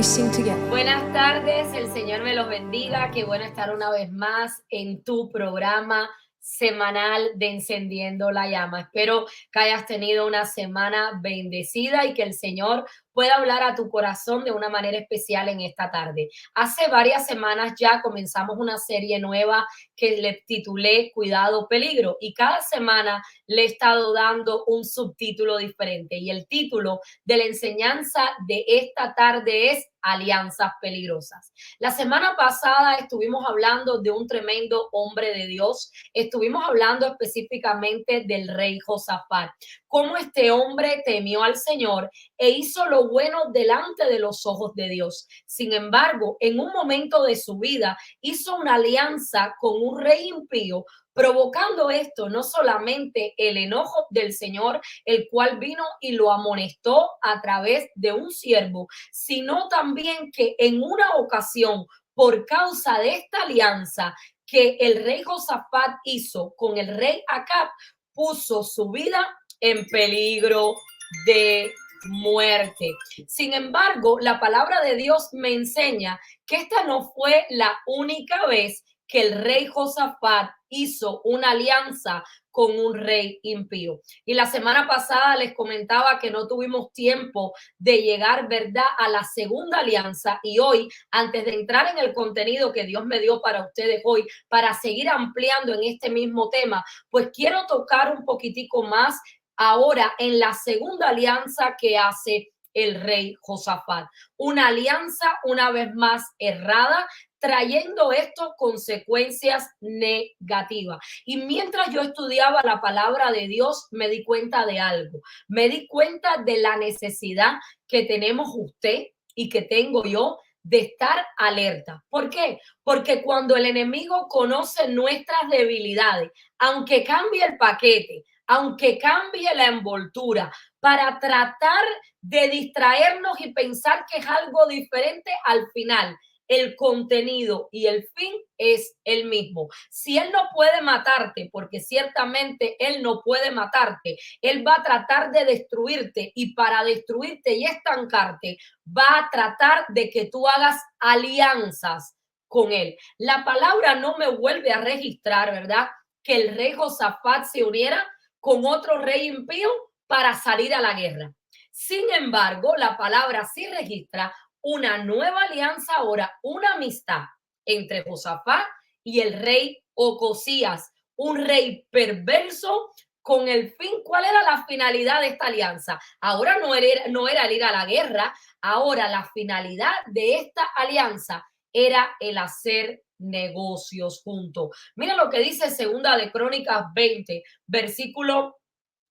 sing together. Buenas tardes, el Señor me los bendiga. Qué bueno estar una vez más en tu programa semanal de Encendiendo la Llama. Espero que hayas tenido una semana bendecida y que el Señor pueda hablar a tu corazón de una manera especial en esta tarde. Hace varias semanas ya comenzamos una serie nueva que le titulé Cuidado, Peligro, y cada semana le he estado dando un subtítulo diferente, y el título de la enseñanza de esta tarde es Alianzas Peligrosas. La semana pasada estuvimos hablando de un tremendo hombre de Dios. Estuvimos hablando específicamente del rey Josafat, cómo este hombre temió al Señor e hizo lo bueno delante de los ojos de Dios. Sin embargo, en un momento de su vida hizo una alianza con un rey impío, provocando esto no solamente el enojo del Señor, el cual vino y lo amonestó a través de un siervo, sino también que en una ocasión, por causa de esta alianza que el rey Josafat hizo con el rey Acab, puso su vida en peligro de muerte. Sin embargo, la palabra de Dios me enseña que esta no fue la única vez que el rey Josafat hizo una alianza con un rey impío. Y la semana pasada les comentaba que no tuvimos tiempo de llegar, ¿verdad?, a la segunda alianza. Y hoy, antes de entrar en el contenido que Dios me dio para ustedes hoy, para seguir ampliando en este mismo tema, pues quiero tocar un poquitico más ahora en la segunda alianza que hace el rey Josafat. Una alianza una vez más errada, trayendo esto consecuencias negativas. Y mientras yo estudiaba la palabra de Dios, me di cuenta de algo. Me di cuenta de la necesidad que tenemos usted y que tengo yo de estar alerta. ¿Por qué? Porque cuando el enemigo conoce nuestras debilidades, aunque cambie el paquete, aunque cambie la envoltura, para tratar de distraernos y pensar que es algo diferente, al final el contenido y el fin es el mismo. Si él no puede matarte, porque ciertamente él no puede matarte, él va a tratar de destruirte, y para destruirte y estancarte va a tratar de que tú hagas alianzas con él. La palabra no me vuelve a registrar, ¿verdad?, que el rey Josafat se uniera con otro rey impío para salir a la guerra. Sin embargo, la palabra sí registra una nueva alianza ahora, una amistad entre Josafat y el rey Ocosías, un rey perverso con el fin. ¿Cuál era la finalidad de esta alianza? Ahora no era el ir a la guerra, ahora la finalidad de esta alianza era el hacer negocios juntos. Mira lo que dice Segunda de Crónicas 20, versículo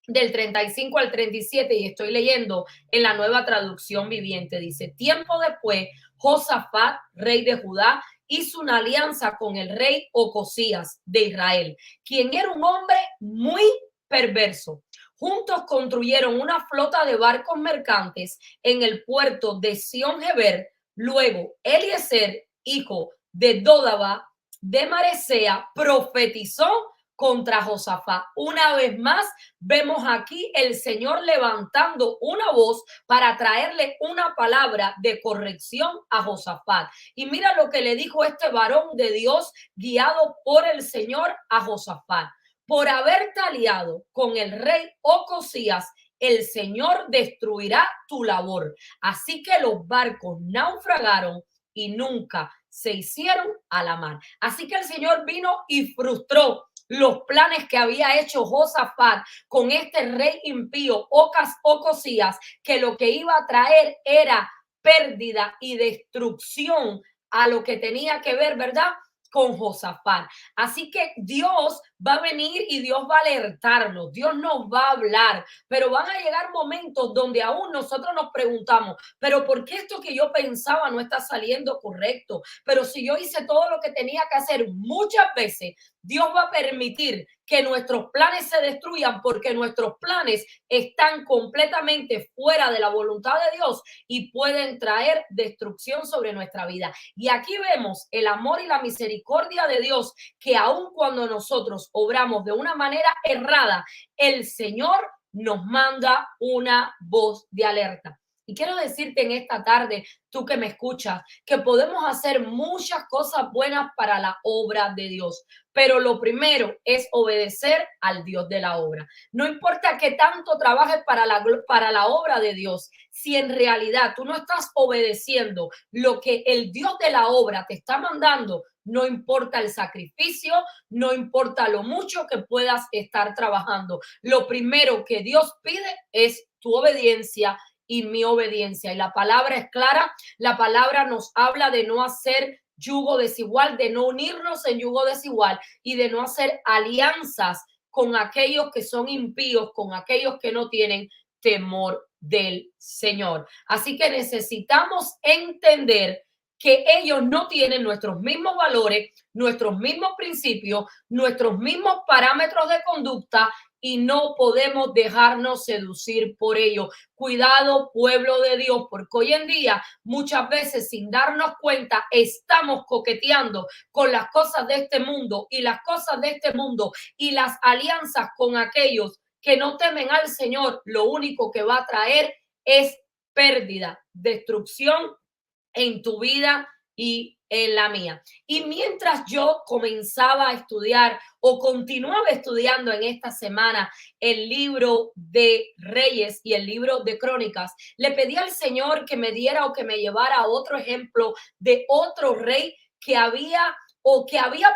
del 35 al 37, y estoy leyendo en la Nueva Traducción Viviente. Dice: tiempo después, Josafat, rey de Judá, hizo una alianza con el rey Ocosías de Israel, quien era un hombre muy perverso. Juntos construyeron una flota de barcos mercantes en el puerto de Sion-Geber. Luego, Eliezer, hijo de Dodaba de Maresea, profetizó contra Josafat. Una vez más, vemos aquí el Señor levantando una voz para traerle una palabra de corrección a Josafat. Y mira lo que le dijo este varón de Dios, guiado por el Señor, a Josafat: por haberte aliado con el rey Ocosías, el Señor destruirá tu labor. Así que los barcos naufragaron y nunca se hicieron a la mar. Así que el Señor vino y frustró los planes que había hecho Josafat con este rey impío, Ocosías, que lo que iba a traer era pérdida y destrucción a lo que tenía que ver, ¿verdad?, con Josafat. Así que Dios va a venir y Dios va a alertarnos, Dios nos va a hablar, pero van a llegar momentos donde aún nosotros nos preguntamos: pero ¿por qué esto que yo pensaba no está saliendo correcto? Pero si yo hice todo lo que tenía que hacer. Muchas veces Dios va a permitir que nuestros planes se destruyan porque nuestros planes están completamente fuera de la voluntad de Dios y pueden traer destrucción sobre nuestra vida. Y aquí vemos el amor y la misericordia de Dios, que aun cuando nosotros obramos de una manera errada, el Señor nos manda una voz de alerta. Y quiero decirte en esta tarde, tú que me escuchas, que podemos hacer muchas cosas buenas para la obra de Dios, pero lo primero es obedecer al Dios de la obra. No importa que tanto trabajes para la obra de Dios, si en realidad tú no estás obedeciendo lo que el Dios de la obra te está mandando, no importa el sacrificio, no importa lo mucho que puedas estar trabajando. Lo primero que Dios pide es tu obediencia y mi obediencia. Y la palabra es clara, la palabra nos habla de no hacer yugo desigual, de no unirnos en yugo desigual y de no hacer alianzas con aquellos que son impíos, con aquellos que no tienen temor del Señor. Así que necesitamos entender que ellos no tienen nuestros mismos valores, nuestros mismos principios, nuestros mismos parámetros de conducta y no podemos dejarnos seducir por ello. Cuidado, pueblo de Dios, porque hoy en día muchas veces sin darnos cuenta estamos coqueteando con las cosas de este mundo y las cosas de este mundo y las alianzas con aquellos que no temen al Señor, lo único que va a traer es pérdida, destrucción en tu vida y en la mía. Y mientras yo comenzaba a estudiar o continuaba estudiando en esta semana el libro de Reyes y el libro de Crónicas, le pedí al Señor que me diera o que me llevara a otro ejemplo de otro rey que había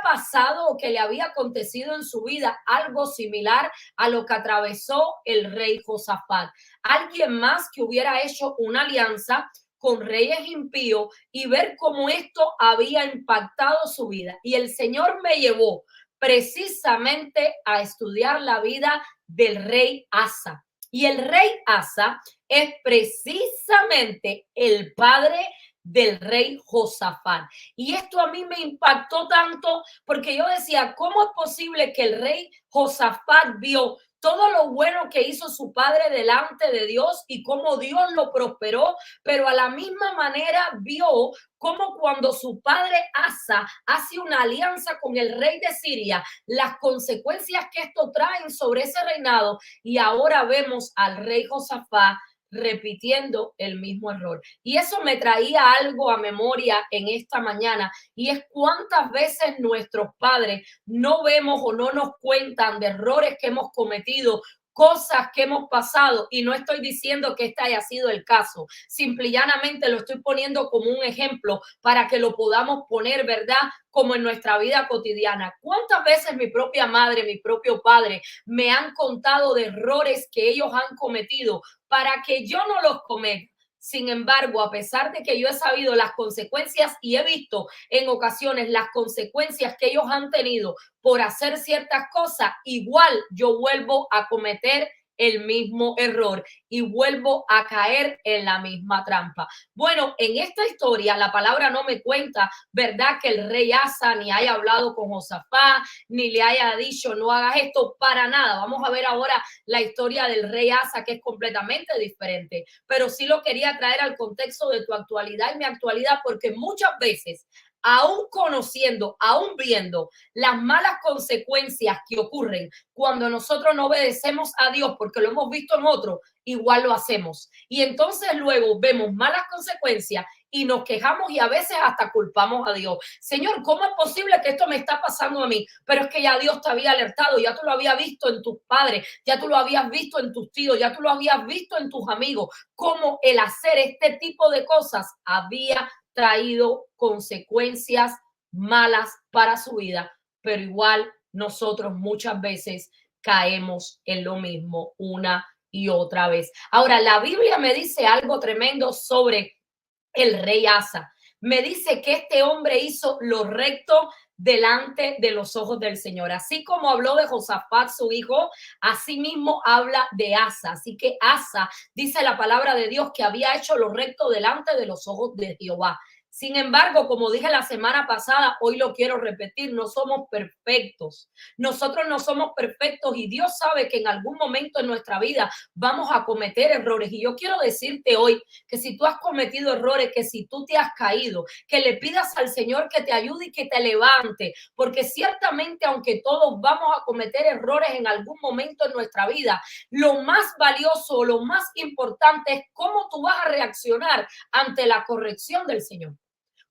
pasado o que le había acontecido en su vida algo similar a lo que atravesó el rey Josafat. Alguien más que hubiera hecho una alianza con reyes impíos y ver cómo esto había impactado su vida. Y el Señor me llevó precisamente a estudiar la vida del rey Asa. Y el rey Asa es precisamente el padre del rey Josafat. Y esto a mí me impactó tanto porque yo decía, ¿cómo es posible que el rey Josafat vio todo lo bueno que hizo su padre delante de Dios y cómo Dios lo prosperó, pero a la misma manera vio cómo cuando su padre Asa hace una alianza con el rey de Siria, las consecuencias que esto traen sobre ese reinado, y ahora vemos al rey Josafat repitiendo el mismo error. Y eso me traía algo a memoria en esta mañana, y es cuántas veces nuestros padres no vemos o no nos cuentan de errores que hemos cometido, cosas que hemos pasado, y no estoy diciendo que este haya sido el caso, simple y llanamente lo estoy poniendo como un ejemplo para que lo podamos poner, ¿verdad? Como en nuestra vida cotidiana. ¿Cuántas veces mi propia madre, mi propio padre me han contado de errores que ellos han cometido para que yo no los cometa? Sin embargo, a pesar de que yo he sabido las consecuencias y he visto en ocasiones las consecuencias que ellos han tenido por hacer ciertas cosas, igual yo vuelvo a cometer el mismo error y vuelvo a caer en la misma trampa. Bueno, en esta historia la palabra no me cuenta, ¿verdad? Que el rey Asa ni haya hablado con Josafat, ni le haya dicho no hagas esto, para nada. Vamos a ver ahora la historia del rey Asa, que es completamente diferente, pero sí lo quería traer al contexto de tu actualidad y mi actualidad, porque muchas veces, aún conociendo, aún viendo las malas consecuencias que ocurren cuando nosotros no obedecemos a Dios, porque lo hemos visto en otros, igual lo hacemos. Y entonces luego vemos malas consecuencias y nos quejamos y a veces hasta culpamos a Dios. Señor, ¿cómo es posible que esto me está pasando a mí? Pero es que ya Dios te había alertado, ya tú lo habías visto en tus padres, ya tú lo habías visto en tus tíos, ya tú lo habías visto en tus amigos, cómo el hacer este tipo de cosas había traído consecuencias malas para su vida, pero igual nosotros muchas veces caemos en lo mismo una y otra vez. Ahora, la Biblia me dice algo tremendo sobre el rey Asa. Me dice que este hombre hizo lo recto delante de los ojos del Señor. Así como habló de Josafat, su hijo, así mismo habla de Asa. Así que Asa, dice la palabra de Dios, que había hecho lo recto delante de los ojos de Jehová. Sin embargo, como dije la semana pasada, hoy lo quiero repetir, no somos perfectos. Nosotros no somos perfectos y Dios sabe que en algún momento en nuestra vida vamos a cometer errores. Y yo quiero decirte hoy que si tú has cometido errores, que si tú te has caído, que le pidas al Señor que te ayude y que te levante, porque ciertamente aunque todos vamos a cometer errores en algún momento en nuestra vida, lo más valioso, lo más importante es cómo tú vas a reaccionar ante la corrección del Señor.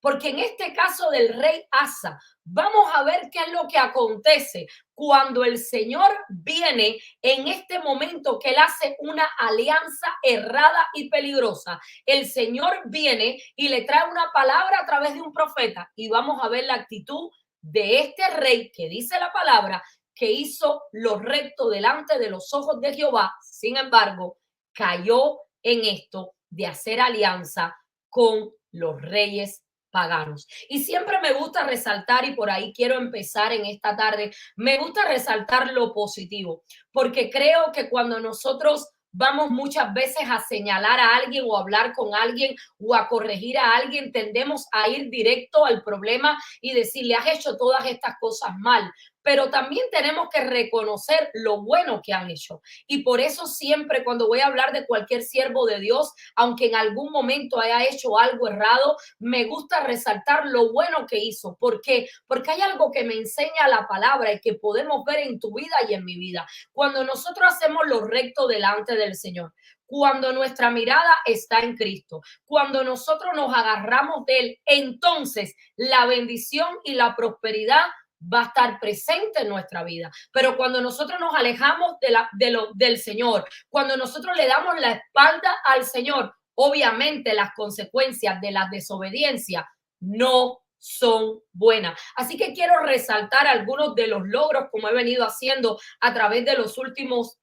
Porque en este caso del rey Asa, vamos a ver qué es lo que acontece cuando el Señor viene en este momento que él hace una alianza errada y peligrosa. El Señor viene y le trae una palabra a través de un profeta y vamos a ver la actitud de este rey que dice la palabra que hizo lo recto delante de los ojos de Jehová. Sin embargo, cayó en esto de hacer alianza con los reyes paganos. Y siempre me gusta resaltar, y por ahí quiero empezar en esta tarde, me gusta resaltar lo positivo, porque creo que cuando nosotros vamos muchas veces a señalar a alguien o a hablar con alguien o a corregir a alguien, tendemos a ir directo al problema y decirle, has hecho todas estas cosas mal. Pero también tenemos que reconocer lo bueno que han hecho. Y por eso siempre cuando voy a hablar de cualquier siervo de Dios, aunque en algún momento haya hecho algo errado, me gusta resaltar lo bueno que hizo. ¿Por qué? Porque hay algo que me enseña la palabra y que podemos ver en tu vida y en mi vida. Cuando nosotros hacemos lo recto delante del Señor, cuando nuestra mirada está en Cristo, cuando nosotros nos agarramos de Él, entonces la bendición y la prosperidad va a estar presente en nuestra vida. Pero cuando nosotros nos alejamos del Señor, cuando nosotros le damos la espalda al Señor, obviamente las consecuencias de la desobediencia no son buenas. Así que quiero resaltar algunos de los logros como he venido haciendo a través de los últimos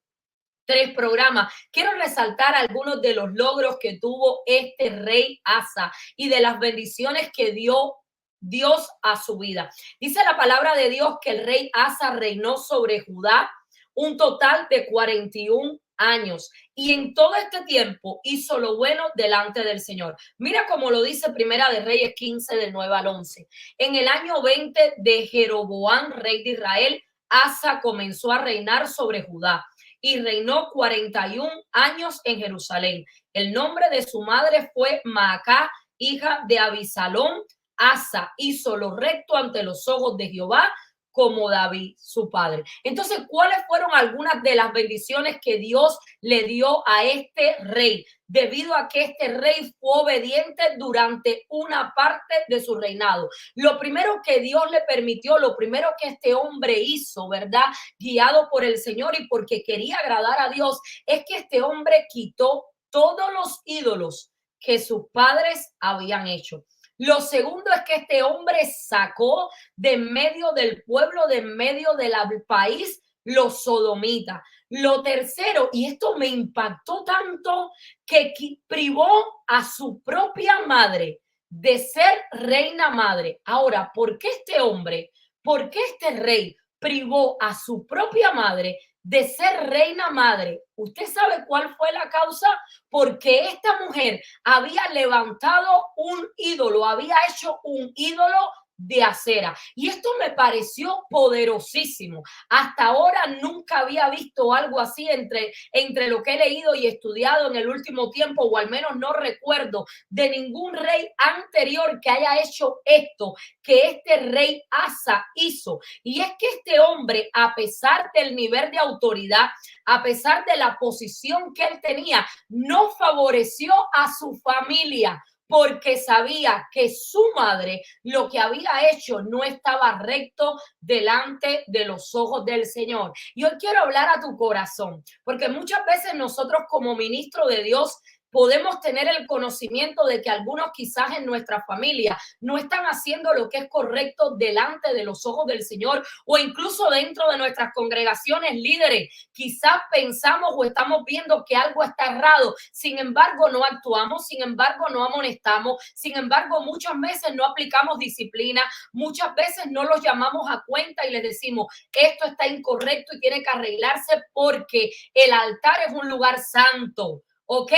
3 programas. Quiero resaltar algunos de los logros que tuvo este rey Asa y de las bendiciones que dio Dios a su vida. Dice la palabra de Dios que el rey Asa reinó sobre Judá un total de 41 años y en todo este tiempo hizo lo bueno delante del Señor. Mira cómo lo dice Primera de Reyes 15 del 9 al 11. En el año 20 de Jeroboam, rey de Israel, Asa comenzó a reinar sobre Judá y reinó 41 años en Jerusalén. El nombre de su madre fue Maacá, hija de Abisalón. Asa hizo lo recto ante los ojos de Jehová como David, su padre. Entonces, ¿cuáles fueron algunas de las bendiciones que Dios le dio a este rey? Debido a que este rey fue obediente durante una parte de su reinado. Lo primero que Dios le permitió, lo primero que este hombre hizo, ¿verdad? Guiado por el Señor y porque quería agradar a Dios, es que este hombre quitó todos los ídolos que sus padres habían hecho. Lo segundo es que este hombre sacó de en medio del pueblo, de en medio del país, los sodomitas. Lo tercero, y esto me impactó tanto, que privó a su propia madre de ser reina madre. Ahora, ¿por qué este hombre, por qué este rey privó a su propia madre de ser reina madre? ¿Usted sabe cuál fue la causa? Porque esta mujer había levantado un ídolo, había hecho un ídolo de acera. Y esto me pareció poderosísimo. Hasta ahora nunca había visto algo así entre lo que he leído y estudiado en el último tiempo, o al menos no recuerdo de ningún rey anterior que haya hecho esto que este rey Asa hizo. Y es que este hombre, a pesar del nivel de autoridad, a pesar de la posición que él tenía, no favoreció a su familia porque sabía que su madre lo que había hecho no estaba recto delante de los ojos del Señor. Y hoy quiero hablar a tu corazón, porque muchas veces nosotros como ministro de Dios podemos tener el conocimiento de que algunos quizás en nuestra familia no están haciendo lo que es correcto delante de los ojos del Señor, o incluso dentro de nuestras congregaciones líderes. Quizás pensamos o estamos viendo que algo está errado, sin embargo no actuamos, sin embargo no amonestamos, sin embargo muchas veces no aplicamos disciplina, muchas veces no los llamamos a cuenta y les decimos esto está incorrecto y tiene que arreglarse porque el altar es un lugar santo, ¿ok?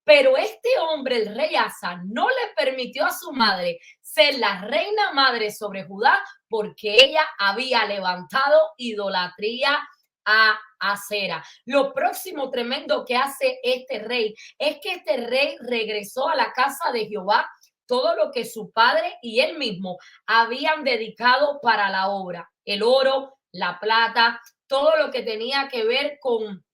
Pero este hombre, el rey Asa, no le permitió a su madre ser la reina madre sobre Judá porque ella había levantado idolatría a Acera. Lo próximo tremendo que hace este rey es que este rey regresó a la casa de Jehová todo lo que su padre y él mismo habían dedicado para la obra, el oro, la plata, todo lo que tenía que ver con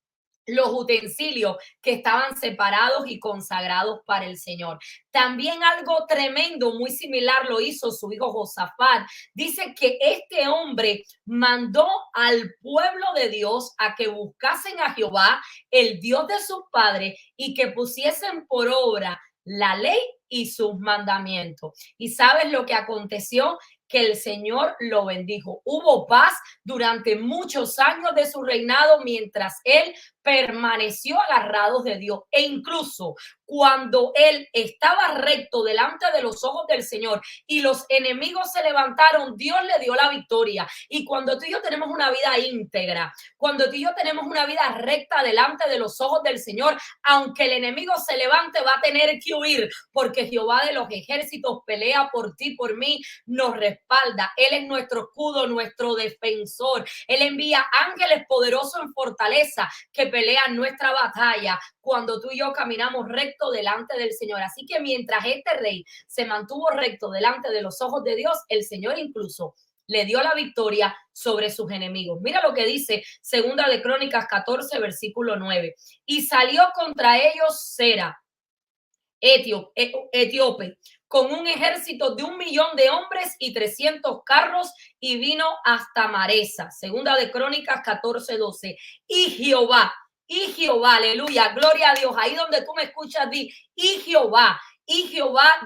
los utensilios que estaban separados y consagrados para el Señor. También algo tremendo, muy similar lo hizo su hijo Josafat. Dice que este hombre mandó al pueblo de Dios a que buscasen a Jehová, el Dios de sus padres, y que pusiesen por obra la ley y sus mandamientos. ¿Y sabes lo que aconteció? Que el Señor lo bendijo. Hubo paz durante muchos años de su reinado mientras él permaneció agarrado de Dios. E incluso cuando él estaba recto delante de los ojos del Señor y los enemigos se levantaron, Dios le dio la victoria. Y cuando tú y yo tenemos una vida íntegra, cuando tú y yo tenemos una vida recta delante de los ojos del Señor, aunque el enemigo se levante, va a tener que huir, porque Jehová de los ejércitos pelea por ti, por mí, nos respalda. Él es nuestro escudo, nuestro defensor. Él envía ángeles poderosos en fortaleza que pelean nuestra batalla cuando tú y yo caminamos recto delante del Señor. Así que mientras este rey se mantuvo recto delante de los ojos de Dios, el Señor incluso le dio la victoria sobre sus enemigos. Mira lo que dice Segunda de Crónicas 14, versículo 9. Y salió contra ellos Sera, etíope, con un ejército de 1.000.000 de hombres y 300 carros, y vino hasta Maresa. Segunda de Crónicas 14:12. Y Jehová, aleluya, gloria a Dios. Ahí donde tú me escuchas, di, y Jehová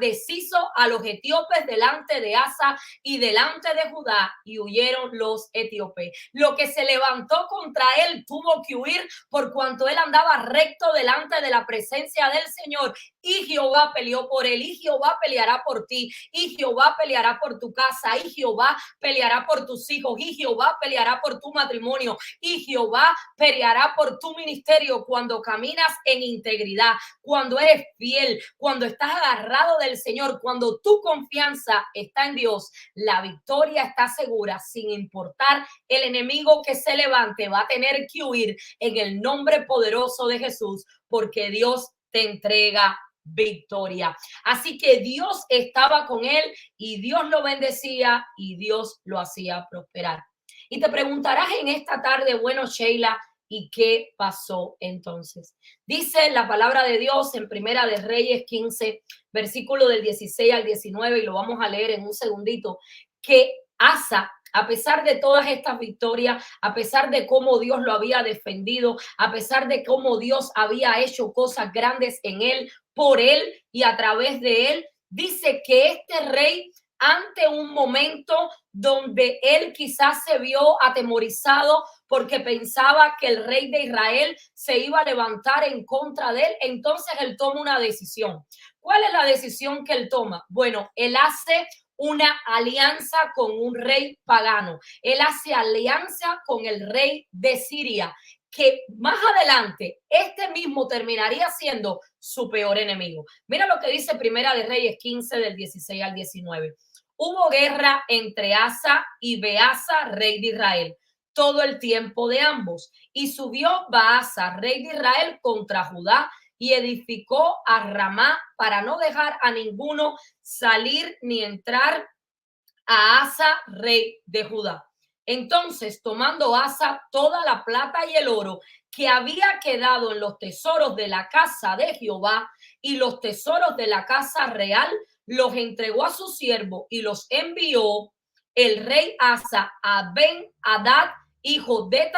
deshizo a los etíopes delante de Asa y delante de Judá, y huyeron los etíopes. Lo que se levantó contra él tuvo que huir por cuanto él andaba recto delante de la presencia del Señor. Y Jehová peleó por él, y Jehová peleará por ti, y Jehová peleará por tu casa, y Jehová peleará por tus hijos, y Jehová peleará por tu matrimonio, y Jehová peleará por tu ministerio cuando caminas en integridad, cuando eres fiel, cuando estás agarrado del Señor, cuando tu confianza está en Dios. La victoria está segura, sin importar el enemigo que se levante, va a tener que huir en el nombre poderoso de Jesús, porque Dios te entrega victoria. Así que Dios estaba con él y Dios lo bendecía y Dios lo hacía prosperar. Y te preguntarás en esta tarde, bueno, Sheila, ¿y qué pasó entonces? Dice la palabra de Dios en Primera de Reyes 15, versículo del 16 al 19, y lo vamos a leer en un segundito, que Asa, a pesar de todas estas victorias, a pesar de cómo Dios lo había defendido, a pesar de cómo Dios había hecho cosas grandes en él, por él y a través de él, dice que este rey, ante un momento donde él quizás se vio atemorizado porque pensaba que el rey de Israel se iba a levantar en contra de él, entonces él toma una decisión. ¿Cuál es la decisión que él toma? Bueno, él hace una alianza con un rey pagano. Él hace alianza con el rey de Siria, que más adelante este mismo terminaría siendo su peor enemigo. Mira lo que dice Primera de Reyes 15 del 16 al 19. Hubo guerra entre Asa y Baasa, rey de Israel, todo el tiempo de ambos. Y subió Baasa, rey de Israel, contra Judá y edificó a Ramá para no dejar a ninguno salir ni entrar a Asa, rey de Judá. Entonces, tomando Asa toda la plata y el oro que había quedado en los tesoros de la casa de Jehová y los tesoros de la casa real, los entregó a su siervo y los envió el rey Asa a Ben-Hadad, hijo de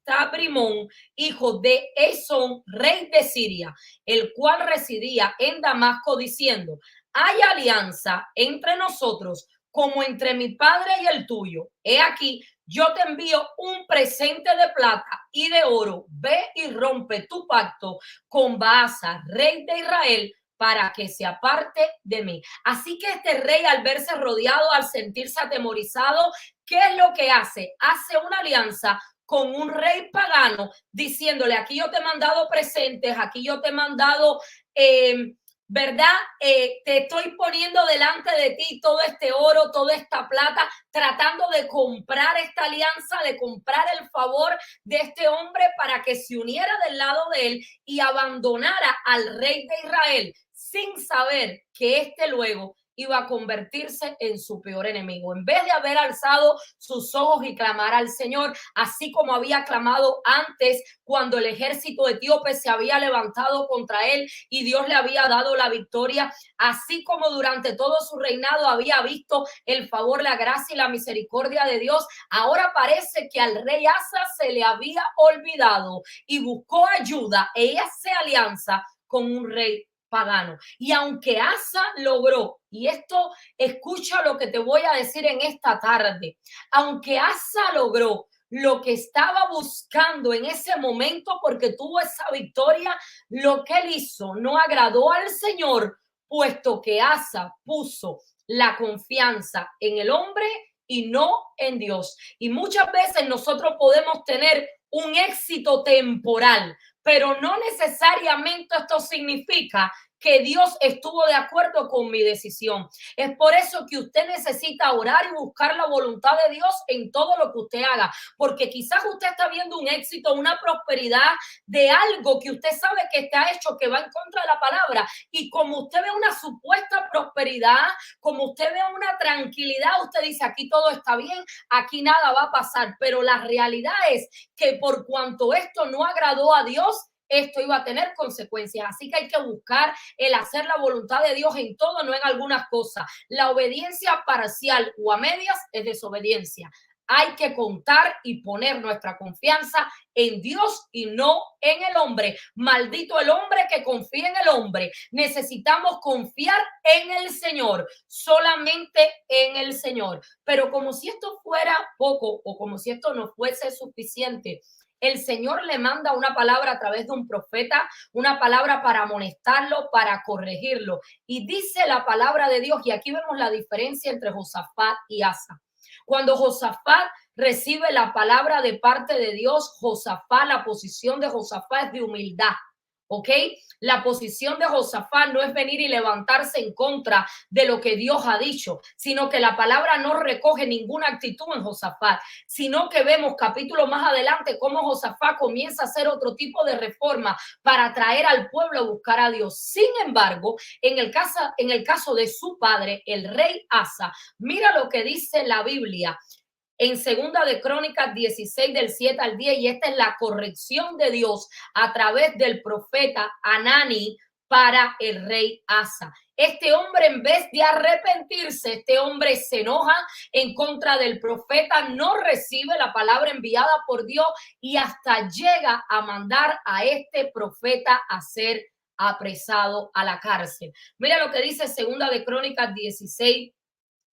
Tabrimón, hijo de Esón, rey de Siria, el cual residía en Damasco, diciendo: hay alianza entre nosotros como entre mi padre y el tuyo. He aquí, yo te envío un presente de plata y de oro. Ve y rompe tu pacto con Baasa, rey de Israel, para que se aparte de mí. Así que este rey, al verse rodeado, al sentirse atemorizado, ¿qué es lo que hace? Hace una alianza con un rey pagano, diciéndole: aquí yo te he mandado presentes, aquí yo te he mandado ¿verdad? Te estoy poniendo delante de ti todo este oro, toda esta plata, tratando de comprar esta alianza, de comprar el favor de este hombre para que se uniera del lado de él y abandonara al rey de Israel, sin saber que este luego iba a convertirse en su peor enemigo. En vez de haber alzado sus ojos y clamar al Señor, así como había clamado antes cuando el ejército etíope se había levantado contra él y Dios le había dado la victoria, así como durante todo su reinado había visto el favor, la gracia y la misericordia de Dios, ahora parece que al rey Asa se le había olvidado y buscó ayuda e hace alianza con un rey pagano. Y aunque Asa logró, y esto escucha lo que te voy a decir en esta tarde, aunque Asa logró lo que estaba buscando en ese momento porque tuvo esa victoria, lo que él hizo no agradó al Señor, puesto que Asa puso la confianza en el hombre y no en Dios. Y muchas veces nosotros podemos tener un éxito temporal, pero no necesariamente esto significa que Dios estuvo de acuerdo con mi decisión. Es por eso que usted necesita orar y buscar la voluntad de Dios en todo lo que usted haga, porque quizás usted está viendo un éxito, una prosperidad de algo que usted sabe que está hecho, que va en contra de la palabra, y como usted ve una supuesta prosperidad, como usted ve una tranquilidad, usted dice, aquí todo está bien, aquí nada va a pasar, pero la realidad es que por cuanto esto no agradó a Dios, esto iba a tener consecuencias. Así que hay que buscar el hacer la voluntad de Dios en todo, no en algunas cosas. La obediencia parcial o a medias es desobediencia. Hay que contar y poner nuestra confianza en Dios y no en el hombre. Maldito el hombre que confía en el hombre. Necesitamos confiar en el Señor, solamente en el Señor. Pero como si esto fuera poco o como si esto no fuese suficiente, el Señor le manda una palabra a través de un profeta, una palabra para amonestarlo, para corregirlo. Y dice la palabra de Dios, y aquí vemos la diferencia entre Josafat y Asa. Cuando Josafat recibe la palabra de parte de Dios, Josafat, la posición de Josafat es de humildad. ¿Ok? La posición de Josafat no es venir y levantarse en contra de lo que Dios ha dicho, sino que la palabra no recoge ninguna actitud en Josafat, sino que vemos capítulos más adelante cómo Josafat comienza a hacer otro tipo de reforma para traer al pueblo a buscar a Dios. Sin embargo, en el caso de su padre, el rey Asa, mira lo que dice la Biblia en Segunda de Crónicas 16 del 7 al 10, y esta es la corrección de Dios a través del profeta Anani para el rey Asa. Este hombre, en vez de arrepentirse, este hombre se enoja en contra del profeta, no recibe la palabra enviada por Dios y hasta llega a mandar a este profeta a ser apresado a la cárcel. Mira lo que dice Segunda de Crónicas 16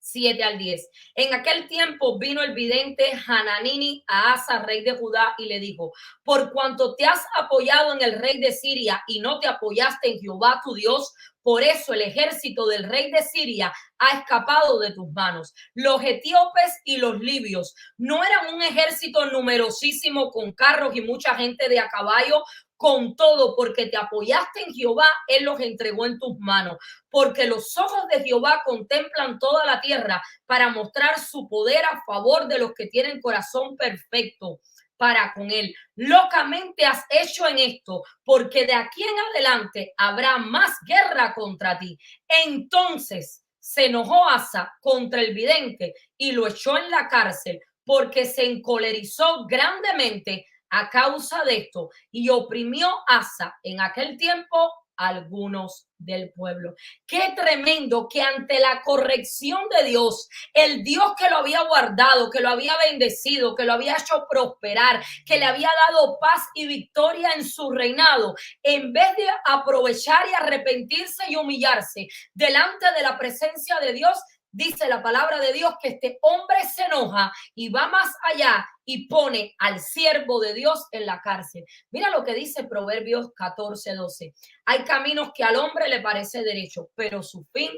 7 al 10. En aquel tiempo vino el vidente Hananini a Asa, rey de Judá, y le dijo: por cuanto te has apoyado en el rey de Siria y no te apoyaste en Jehová tu Dios, por eso el ejército del rey de Siria ha escapado de tus manos. Los etíopes y los libios no eran un ejército numerosísimo con carros y mucha gente de a caballo. Con todo, porque te apoyaste en Jehová, él los entregó en tus manos. Porque los ojos de Jehová contemplan toda la tierra para mostrar su poder a favor de los que tienen corazón perfecto para con él. Locamente has hecho en esto, porque de aquí en adelante habrá más guerra contra ti. Entonces se enojó Asa contra el vidente y lo echó en la cárcel, porque se encolerizó grandemente a causa de esto y oprimió Asa en aquel tiempo algunos del pueblo. Qué tremendo que ante la corrección de Dios, el Dios que lo había guardado, que lo había bendecido, que lo había hecho prosperar, que le había dado paz y victoria en su reinado, en vez de aprovechar y arrepentirse y humillarse delante de la presencia de Dios, dice la palabra de Dios que este hombre se enoja y va más allá y pone al siervo de Dios en la cárcel. Mira lo que dice Proverbios 14:12. Hay caminos que al hombre le parece derecho, pero su fin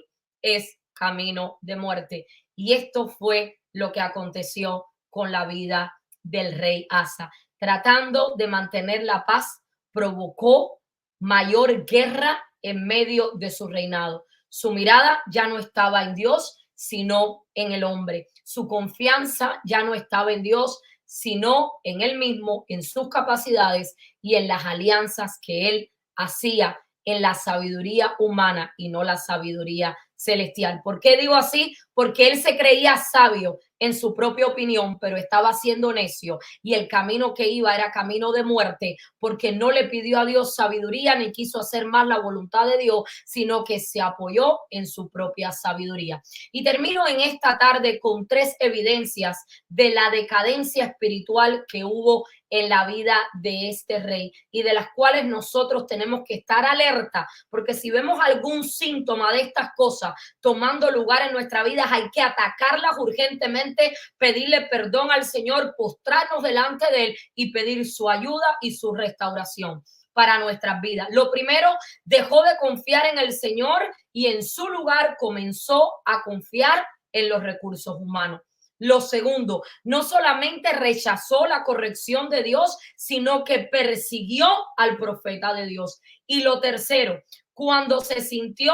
es camino de muerte. Y esto fue lo que aconteció con la vida del rey Asa. Tratando de mantener la paz, provocó mayor guerra en medio de su reinado. Su mirada ya no estaba en Dios, sino en el hombre. Su confianza ya no estaba en Dios, sino en él mismo, en sus capacidades y en las alianzas que él hacía en la sabiduría humana y no la sabiduría celestial. ¿Por qué digo así? Porque él se creía sabio en su propia opinión, pero estaba siendo necio y el camino que iba era camino de muerte, porque no le pidió a Dios sabiduría ni quiso hacer más la voluntad de Dios, sino que se apoyó en su propia sabiduría. Y termino en esta tarde con 3 evidencias de la decadencia espiritual que hubo en la vida de este rey y de las cuales nosotros tenemos que estar alerta, porque si vemos algún síntoma de estas cosas tomando lugar en nuestra vida, hay que atacarlas urgentemente, pedirle perdón al Señor, postrarnos delante de él y pedir su ayuda y su restauración para nuestras vidas. Lo primero, dejó de confiar en el Señor y en su lugar comenzó a confiar en los recursos humanos. Lo segundo, no solamente rechazó la corrección de Dios, sino que persiguió al profeta de Dios. Y lo tercero, cuando se sintió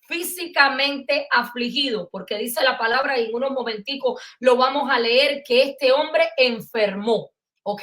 físicamente afligido, porque dice la palabra y en unos momenticos lo vamos a leer, que este hombre enfermó, ¿ok?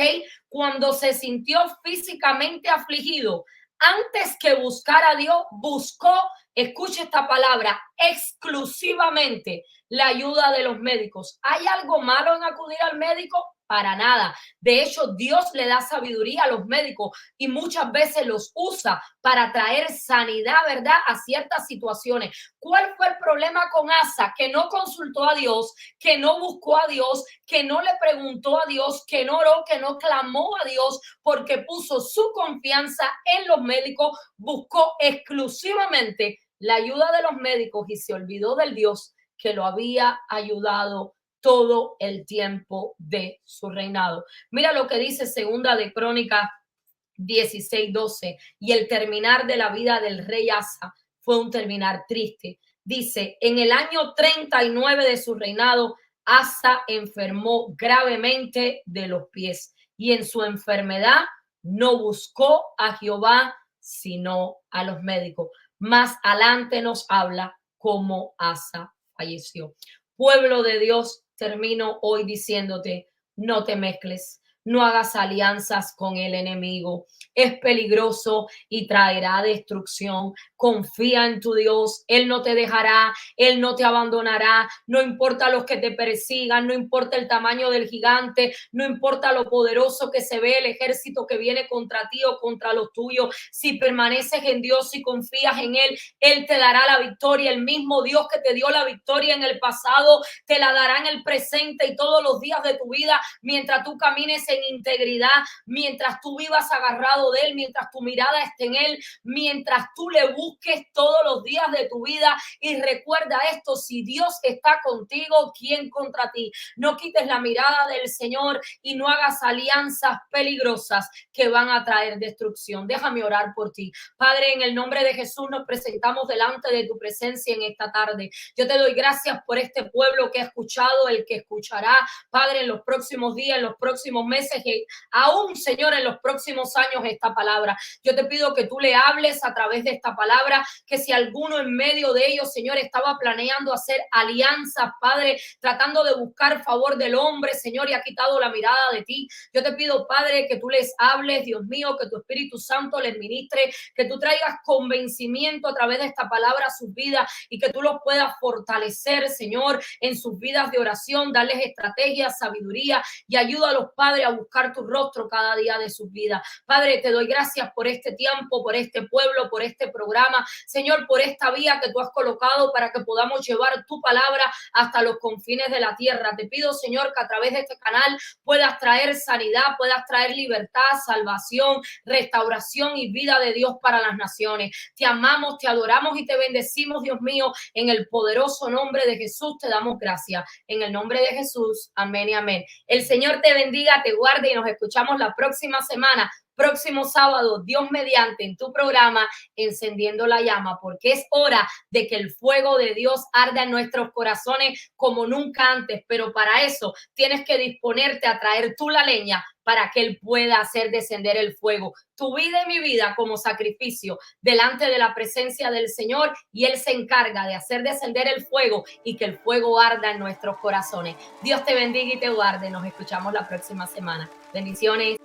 Cuando se sintió físicamente afligido, antes que buscar a Dios, buscó, escuche esta palabra, exclusivamente la ayuda de los médicos. ¿Hay algo malo en acudir al médico? Para nada. De hecho, Dios le da sabiduría a los médicos y muchas veces los usa para traer sanidad, ¿verdad?, a ciertas situaciones. ¿Cuál fue el problema con Asa? Que no consultó a Dios, que no buscó a Dios, que no le preguntó a Dios, que no oró, que no clamó a Dios, porque puso su confianza en los médicos, buscó exclusivamente la ayuda de los médicos y se olvidó del Dios que lo había ayudado todo el tiempo de su reinado. Mira lo que dice Segunda de Crónicas 16:12. Y el terminar de la vida del rey Asa fue un terminar triste. Dice, en el año 39 de su reinado, Asa enfermó gravemente de los pies y en su enfermedad no buscó a Jehová, sino a los médicos. Más adelante nos habla cómo Asa falleció. Pueblo de Dios, termino hoy diciéndote, no te mezcles, no hagas alianzas con el enemigo. Es peligroso y traerá destrucción. Confía en tu Dios. Él no te dejará, Él no te abandonará. No importa los que te persigan, no importa el tamaño del gigante, no importa lo poderoso que se ve el ejército que viene contra ti o contra los tuyos. Si permaneces en Dios y confías en Él, Él te dará la victoria. El mismo Dios que te dio la victoria en el pasado, te la dará en el presente y todos los días de tu vida, mientras tú camines en integridad, mientras tú vivas agarrado de Él, mientras tu mirada esté en Él, mientras tú le busques todos los días de tu vida. Y recuerda esto, si Dios está contigo, ¿quién contra ti? No quites la mirada del Señor y no hagas alianzas peligrosas que van a traer destrucción. Déjame orar por ti. Padre, en el nombre de Jesús nos presentamos delante de tu presencia en esta tarde. Yo te doy gracias por este pueblo que ha escuchado, el que escuchará, Padre, en los próximos días, en los próximos meses, y aún, Señor, en los próximos años esta palabra. Yo te pido que tú le hables a través de esta palabra, que si alguno en medio de ellos, Señor, estaba planeando hacer alianzas, Padre, tratando de buscar favor del hombre, Señor, y ha quitado la mirada de ti, yo te pido, Padre, que tú les hables, Dios mío, que tu Espíritu Santo les ministre, que tú traigas convencimiento a través de esta palabra a sus vidas y que tú los puedas fortalecer, Señor, en sus vidas de oración, darles estrategia, sabiduría y ayuda a los padres a buscar tu rostro cada día de sus vidas. Padre, te doy gracias por este tiempo, por este pueblo, por este programa, Señor, por esta vía que tú has colocado para que podamos llevar tu palabra hasta los confines de la tierra. Te pido, Señor, que a través de este canal puedas traer sanidad, puedas traer libertad, salvación, restauración y vida de Dios para las naciones. Te amamos, te adoramos y te bendecimos, Dios mío, en el poderoso nombre de Jesús te damos gracias. En el nombre de Jesús, amén y amén. El Señor te bendiga, te guarde y nos escuchamos la próxima semana próximo sábado, Dios mediante, en tu programa Encendiendo la Llama, porque es hora de que el fuego de Dios arda en nuestros corazones como nunca antes, pero para eso tienes que disponerte a traer tú la leña para que Él pueda hacer descender el fuego. Tu vida y mi vida como sacrificio delante de la presencia del Señor, y Él se encarga de hacer descender el fuego y que el fuego arda en nuestros corazones. Dios te bendiga y te guarde. Nos escuchamos la próxima semana. Bendiciones.